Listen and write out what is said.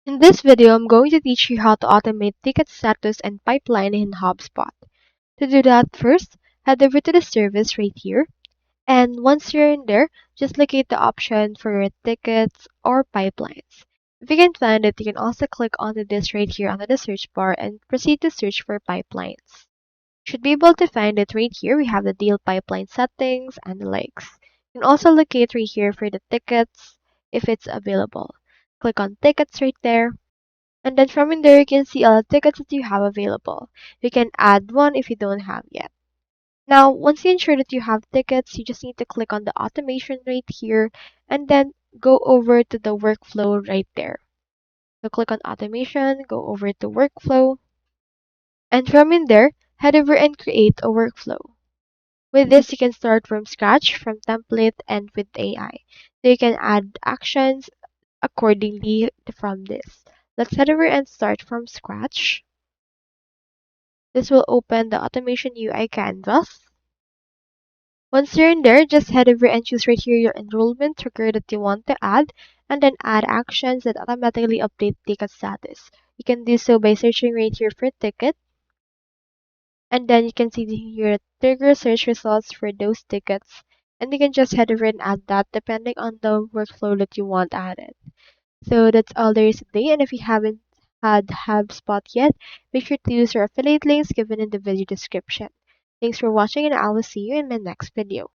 In this video, I'm going to teach you how to automate ticket status and pipeline in HubSpot. To do that, first, head over to the service right here. And once you're in there, just locate the option for your tickets or pipelines. If you can't find it, you can also click onto this right here under the search bar and proceed to search for pipelines. Should be able to find it right here. We have the deal pipeline settings and the likes. You can also locate right here for the tickets if it's available. Click on tickets right there. And then from in there, you can see all the tickets that you have available. You can add one if you don't have yet. Now, once you ensure that you have tickets, you just need to click on the automation right here and then go over to the workflow right there. So click on automation, go over to workflow, and from in there, head over and create a workflow. With this, you can start from scratch, from template, and with AI. So you can add actions accordingly from this. Let's head over and start from scratch. This will open the automation UI canvas. Once you're in there, just head over and choose right here your enrollment trigger that you want to add, and then add actions that automatically update ticket status. You can do so by searching right here for ticket, and then you can see here trigger search results for those tickets, and you can just head over and add that depending on the workflow that you want added. So that's all there is today, and if you haven't had HubSpot yet, make sure to use our affiliate links given in the video description. Thanks for watching, and I will see you in my next video.